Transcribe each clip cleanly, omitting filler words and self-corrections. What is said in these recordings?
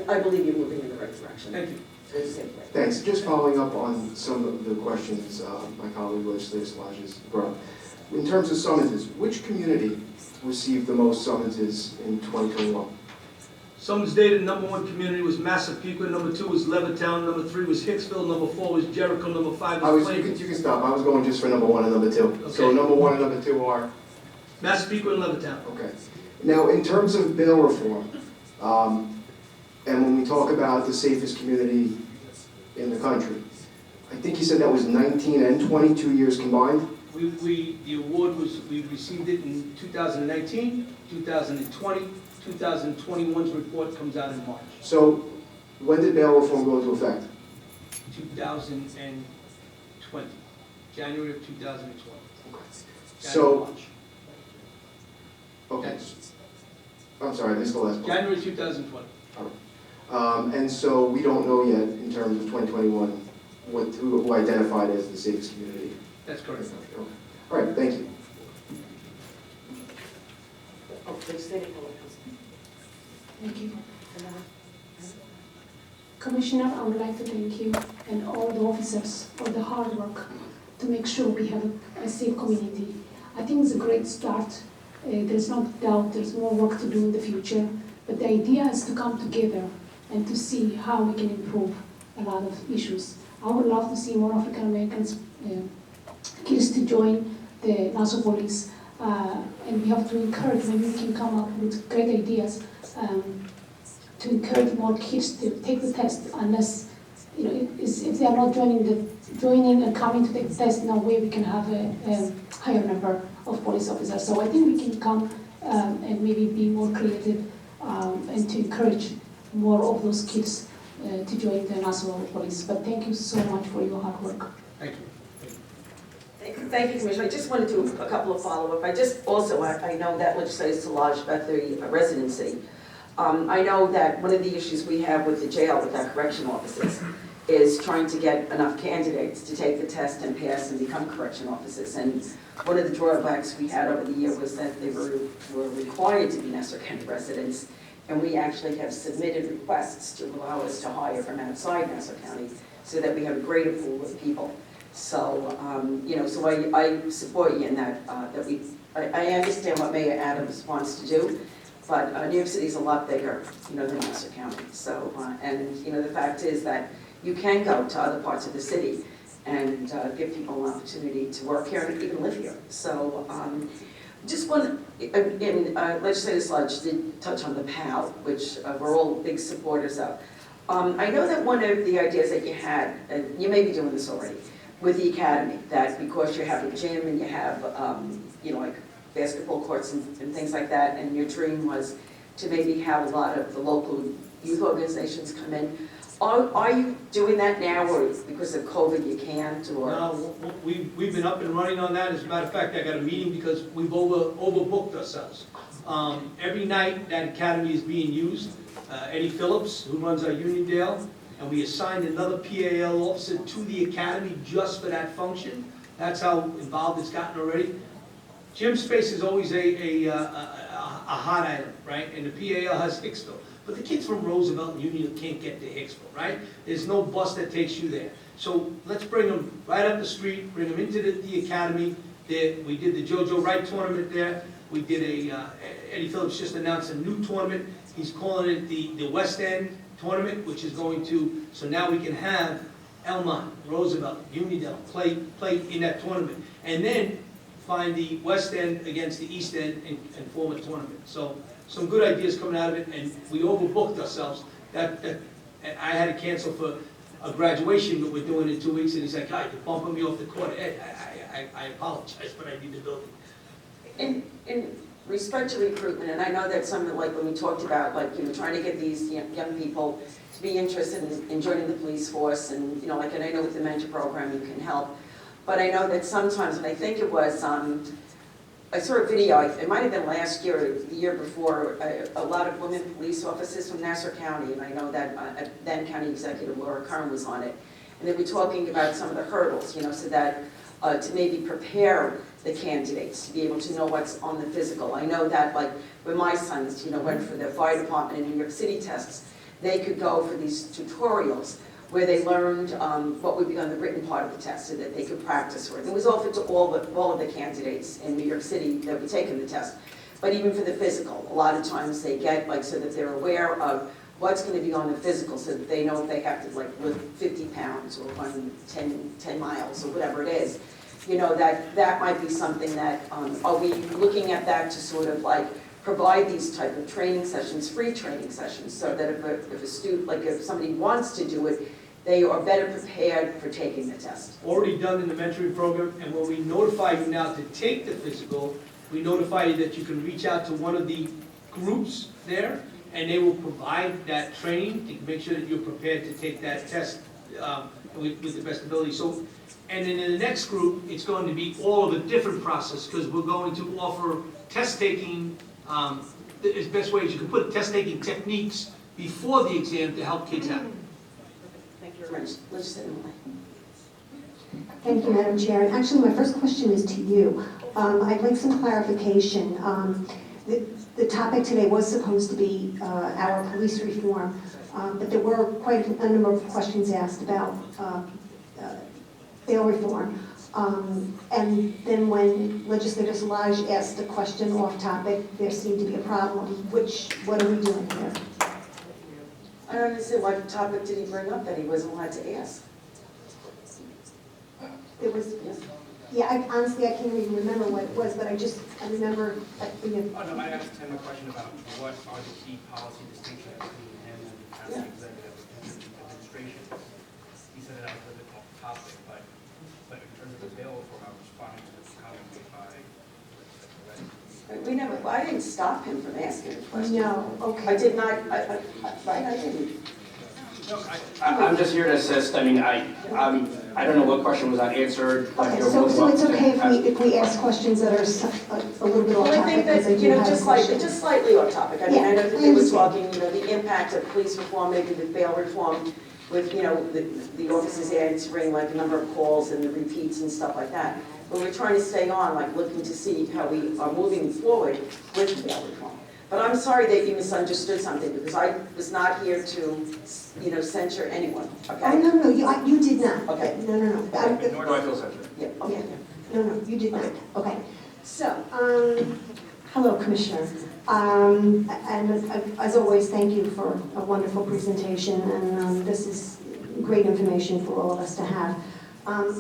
I believe you're moving in the right direction. Thank you. Thanks. Just following up on some of the questions my colleague Legislature has brought up. In terms of summonses, which community received the most summonses in 2021? Summons dated, number 1 community was Massapequa, number 2 was Levittown, number 3 was Hicksville, number 4 was Jericho, number 5 was Plainview. You can stop. I was going just for number 1 and number 2. Okay. So number 1 and number 2 are? Massapequa and Levittown. Okay. Now, in terms of bail reform, and when we talk about the safest community in the country, I think you said that was 19 and 22 years combined? The award was, we received it in 2019, 2020, 2021's report comes out in March. So, when did bail reform go into effect? 2020, January of 2020. So, March. okay. I'm sorry, I missed the last part. January 2020. And so we don't know yet, in terms of 2021, who identified as the safest community. That's correct. Okay. All right, thank you. Oh, please say it. Thank you. Commissioner, I would like to thank you and all the officers for the hard work to make sure we have a safe community. I think it's a great start. There's no doubt there's more work to do in the future, but the idea is to come together and to see how we can improve a lot of issues. I would love to see more African Americans, kids to join the Nassau police, and we have to encourage, maybe we can come up with great ideas to encourage more kids to take the test, unless, you know, if they are not joining and coming to take the test, no way we can have a higher number of police officers. So I think we can come and maybe be more creative and to encourage more of those kids to join the Nassau police. But thank you so much for your hard work. Thank you. Thank you, Commissioner. I just wanted to do a couple of follow-up. I know that Legislature Szilagyi about the residency. I know that one of the issues we have with the jail, with our correction officers, is trying to get enough candidates to take the test and pass and become correction officers. And one of the drawbacks we had over the year was that they were required to be Nassau County residents, and we actually have submitted requests to allow us to hire from outside Nassau County so that we have a greater pool of people. So, so I support you in that, I understand what Mayor Adams wants to do, but New York City is a lot bigger, than Nassau County. So, the fact is that you can go to other parts of the city and give people an opportunity to work here and even live here. So, just one, in Legislative Sludge did touch on the PAL, which we're all big supporters of. I know that one of the ideas that you had, and you may be doing this already, with the academy, that because you have a gym and you have, like basketball courts and things like that, and your dream was to maybe have a lot of the local youth organizations come in. Are you doing that now, or because of COVID you can't? Or? No, we've been up and running on that. As a matter of fact, I got a meeting because we've overbooked ourselves. Every night that academy is being used, Eddie Phillips, who runs our Uniondale, and we assigned another PAL officer to the academy just for that function. That's how involved it's gotten already. Gym space is always a hot item, right? And the PAL has Hicksville. But the kids from Roosevelt and Union can't get to Hicksville, right? There's no bus that takes you there. So let's bring them right up the street, bring them into the academy. We did the JoJo Wright tournament there. We did Eddie Phillips just announced a new tournament. He's calling it the West End tournament, which is going to, so now we can have Elmont, Roosevelt, Uniondale play in that tournament. And then find the West End against the East End and form a tournament. So some good ideas coming out of it, and we overbooked ourselves. That I had to cancel for a graduation, but we're doing it in 2 weeks, and he's like, "Hi, you're bumping me off the court." I apologize, but I need the building. In respect to recruitment, and I know that some, like when we talked about, trying to get these young people to be interested in joining the police force, and and I know with the mentor program you can help, but I know that sometimes, and I think it was, I saw a video, it might have been last year or the year before, a lot of women police officers from Nassau County, and I know that then County Executive Laura Kern was on it, and they were talking about some of the hurdles, so that to maybe prepare the candidates to be able to know what's on the physical. I know that, when my sons, went for the fire department in New York City tests, they could go for these tutorials where they learned what would be on the written part of the test so that they could practice for it. It was offered to all of the candidates in New York City that were taking the test. But even for the physical, a lot of times they get, like, so that they're aware of what's going to be on the physical so that they know if they have to, like, lift 50 pounds or run 10 miles or whatever it is. You know, that might be something that, are we looking at that to sort of like provide these type of training sessions, free training sessions, so that if a student, like if somebody wants to do it, they are better prepared for taking the test. Already done in the mentoring program, and when we notify you now to take the physical, we notify you that you can reach out to one of the groups there, and they will provide that training to make sure that you're prepared to take that test with the best ability. So, and then in the next group, it's going to be all of a different process, because we're going to offer test-taking, the best ways you can put it, test-taking techniques before the exam to help kids out. Thank you very much. Legislator Millay. Thank you, Madam Chair. And actually, my first question is to you. I'd like some clarification. The topic today was supposed to be our police reform, but there were quite a number of questions asked about bail reform. And then when Legislator Szilagyi asked a question off topic, there seemed to be a problem. What are we doing here? I don't understand, what topic did he bring up that he wasn't allowed to ask? It was, Yes. yeah, honestly, I can't even remember what it was, but I remember. Oh, no, I asked him a question about what are the key policy distinctions between him and the county executive administration. He said that was a difficult topic, but in terms of the bail reform, I was responding to this comment made by I didn't stop him from asking a question. No, okay. I did not, I didn't. No, I'm just here to assist. I mean, I don't know what question was unanswered. Okay, so it's okay if we ask questions that are a little bit off Well, I topic, think because I that, do you know, have a just question. slightly off topic. I mean, I know that Yeah, they I were understand. talking, you know, the impact of police reform, maybe with bail reform, with, you know, the officers answering like a number of calls and the repeats and stuff like that. But we're trying to stay on, like looking to see how we are moving forward with bail reform. But I'm sorry that you misunderstood something, because I was not here to, you know, censure anyone, Oh, okay? no, you did not. Okay. No. Nor do I feel censored. Yeah, okay. No, you did not. Okay. So, hello, Commissioner. And as always, thank you for a wonderful presentation, and this is great information for all of us to have.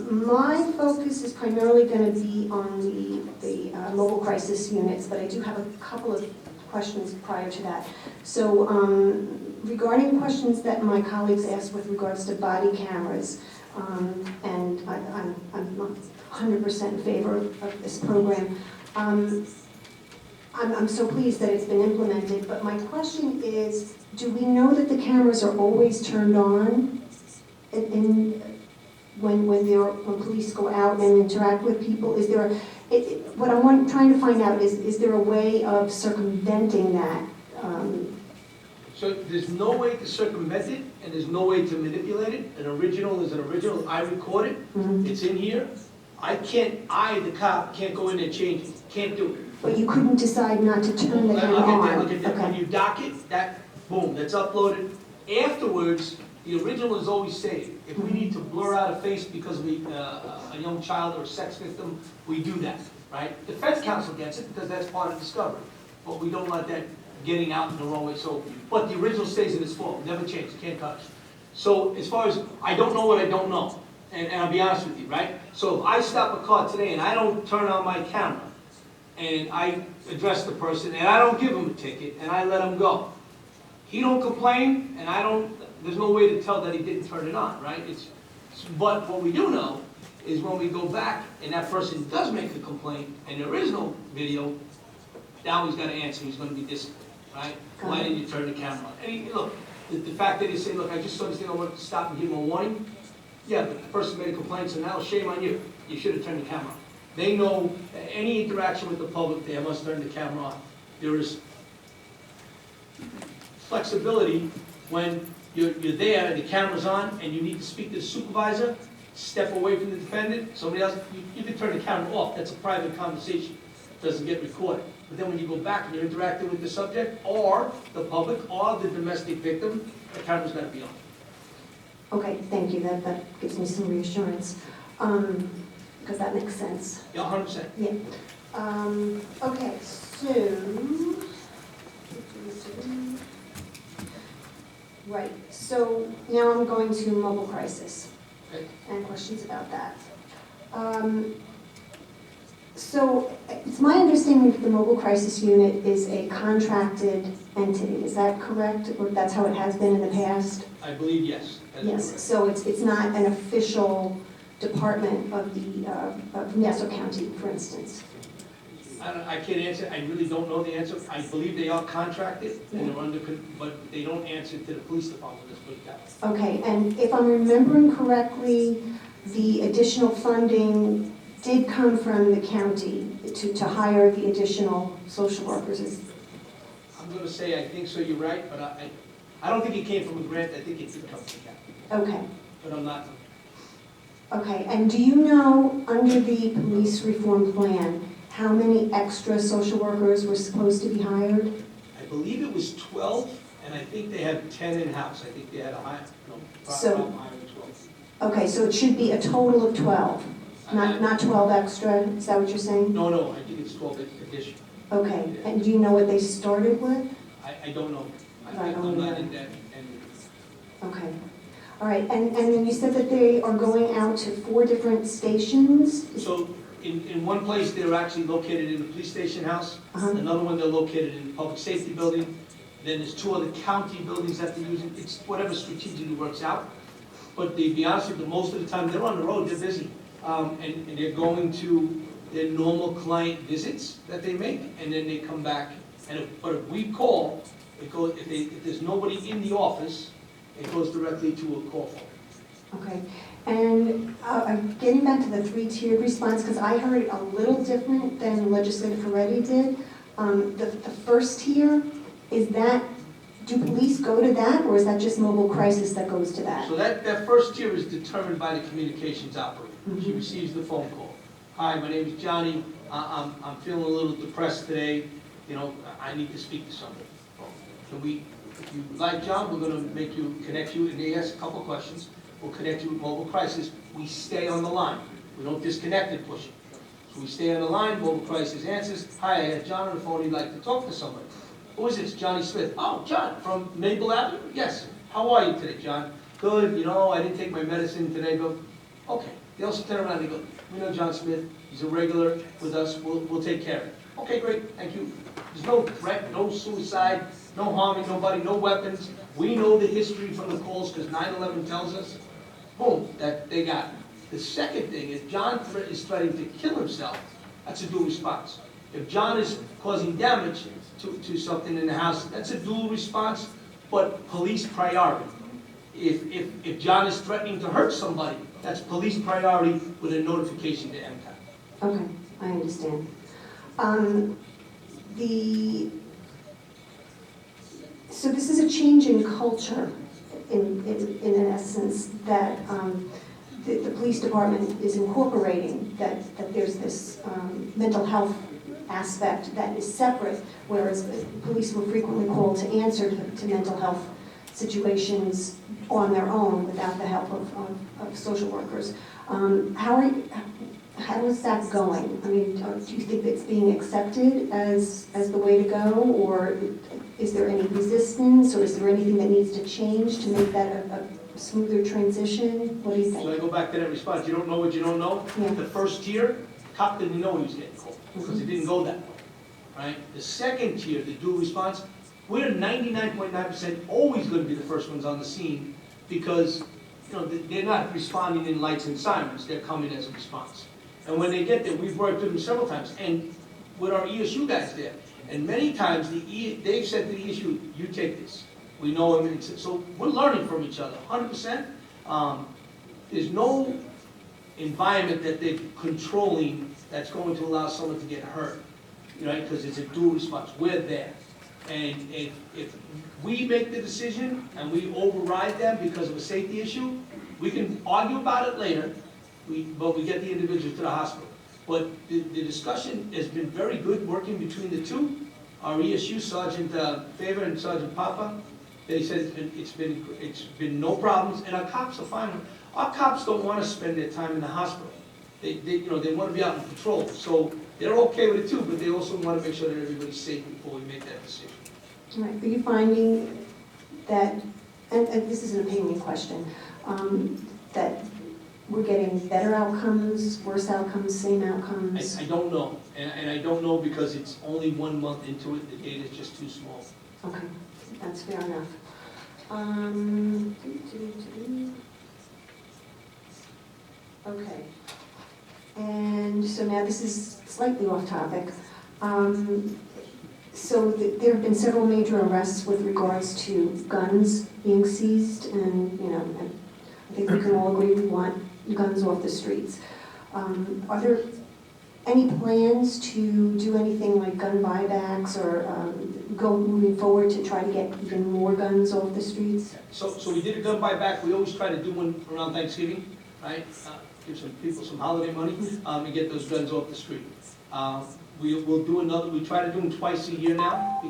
My focus is primarily going to be on the mobile crisis units, but I do have a couple of questions prior to that. So regarding questions that my colleagues asked with regards to body cameras, and I'm not 100% in favor of this program. I'm so pleased that it's been implemented, but my question is, do we know that the cameras are always turned on when police go out and interact with people? Is there what I'm trying to find out is there a way of circumventing that? So there's no way to circumvent it, and there's no way to manipulate it. An original is an original. I record it. It's in here. The cop, can't go in and change it. Can't do it. But you couldn't decide not to turn the camera on? Look at that. When you dock it, boom, that's uploaded. Afterwards, the original is always saved. If we need to blur out a face because of a young child or a sex victim, we do that, right? Defense counsel gets it because that's part of discovery. But we don't let that getting out in the wrong way. So, but the original stays in its form, never changes, can't touch. So as far as, I don't know what I don't know. And I'll be honest with you, right? So if I stop a car today and I don't turn on my camera, and I address the person, and I don't give him a ticket, and I let him go, he don't complain, and there's no way to tell that he didn't turn it on, right? But what we do know is when we go back, and that person does make a complaint, and there is no video, now he's got to answer, he's going to be disciplined, right? Why didn't you turn the camera on? And look, the fact that he said, look, I just saw this thing, I wanted to stop and give him a warning, yeah, but the person made a complaint, so now shame on you. You should have turned the camera on. They know that any interaction with the public, they must turn the camera on. There is flexibility when you're there and the camera's on and you need to speak to the supervisor, step away from the defendant, somebody else, you can turn the camera off. That's a private conversation. It doesn't get recorded. But then when you go back and you're interacting with the subject or the public or the domestic victim, the camera's gotta be on. Okay, thank you, that gives me some reassurance, because that makes sense. Yeah, 100%. Yeah. Okay, so. Right, so now I'm going to mobile crisis. Okay. And questions about that. So it's my understanding that the mobile crisis unit is a contracted entity, is that correct? Or that's how it has been in the past? I believe yes. That's Yes, correct. so it's not an official department of the, of Nassau County, for instance? I can't answer, I really don't know the answer. I believe they are contracted, and they're under, but they don't answer to the police department, let's put it that way. Okay, and if I'm remembering correctly, the additional funding did come from the county to hire the additional social workers. I'm gonna say, I think so, you're right, but I don't think it came from a grant, I think it did come from the county, Okay, but I'm not. okay, and do you know, under the police reform plan, how many extra social workers were supposed to be hired? I believe it was 12, and I think they have 10 in-house. I think they had a high, So- problem hiring 12. Okay, so it should be a total of 12, not 12 extra, is that what you're saying? No, I think it's 12 addition. Okay, and do you know what they started with? I don't know. Right, I'm not in that. Okay, all right, and then you said that they are going out to 4 different stations? So in one place, they're actually located in the police station house. Uh-huh. Another one, they're located in the public safety building. Then there's 2 other county buildings that they're using. It's whatever strategically works out. But to be honest with you, most of the time, they're on the road, they're busy. And they're going to their normal client visits that they make, and then they come back. But if we call, it goes, if there's nobody in the office, it goes directly to a call phone. Okay, and getting back to the 3-tiered response, because I heard it a little different than Legislator Ferretti did. The first tier, is that, do police go to that, or is that just mobile crisis that goes to that? So that first tier is determined by the communications operator. She receives the phone call. Hi, my name is Johnny. I'm feeling a little depressed today. You know, I need to speak to somebody. If you like, John, we're gonna connect you, and they ask a couple of questions. We'll connect you with mobile crisis. We stay on the line. We don't disconnect and push it. So we stay on the line, mobile crisis answers. Hi, I got John on the phone, he'd like to talk to somebody. Who is this? Johnny Smith. Oh, John, from Maple Avenue? Yes. How are you today, John? Good, you know, I didn't take my medicine today, but, okay. They'll turn around and they go, we know John Smith, he's a regular with us, we'll take care of it. Okay, great, thank you. There's no threat, no suicide, no harming nobody, no weapons. We know the history from the calls, because 9/11 tells us, boom, that they got it. The second thing is John is threatening to kill himself. That's a dual response. If John is causing damage to something in the house, that's a dual response, but police priority. If John is threatening to hurt somebody, that's police priority with a notification to MCAP. Okay, I understand. So this is a change in culture, in essence, that the police department is incorporating, that there's this mental health aspect that is separate, whereas police were frequently called to answer to mental health situations on their own without the help of social workers. How is that going? I mean, do you think it's being accepted as the way to go, or is there any resistance, or is there anything that needs to change to make that a smoother transition? What do you So I think? go back to that response, you don't know what you don't know? Yeah. The first tier, cop didn't know he was getting called, because it didn't go that way, right? The second tier, the dual response, we're 99.9% always gonna be the first ones on the scene, because, you know, they're not responding in lights and sirens, they're coming as a response. And when they get there, we've worked with them several times, and with our ESU guys there, and many times they've said to the ESU, you take this. We know them, so we're learning from each other, 100%. There's no environment that they're controlling that's going to allow someone to get hurt, right? Because it's a dual response, we're there. And if we make the decision and we override them because of a safety issue, we can argue about it later, but we get the individual to the hospital. But the discussion has been very good working between the two. Our ESU Sergeant Favor and Sergeant Papa, They said it's been no problems, and our cops are fine. Our cops don't want to spend their time in the hospital. They want to be out on patrol, so they're okay with it too, but they also want to make sure that everybody's safe before we make that decision. All right, are you finding that, and this is an opinion question, that we're getting better outcomes, worse outcomes, same outcomes? I don't know, and I don't know because it's only 1 month into it, the data's just too small. Okay, that's fair enough. Okay, and so now this is slightly off topic. So there have been several major arrests with regards to guns being seized, and, and I think we can all agree we want guns off the streets. Are there any plans to do anything like gun buybacks or moving forward to try to get even more guns off the streets? So we did a gun buyback. We always try to do one around Thanksgiving, right? Give some people some holiday money and get those guns off the street. We will do another. We try to do them twice a year now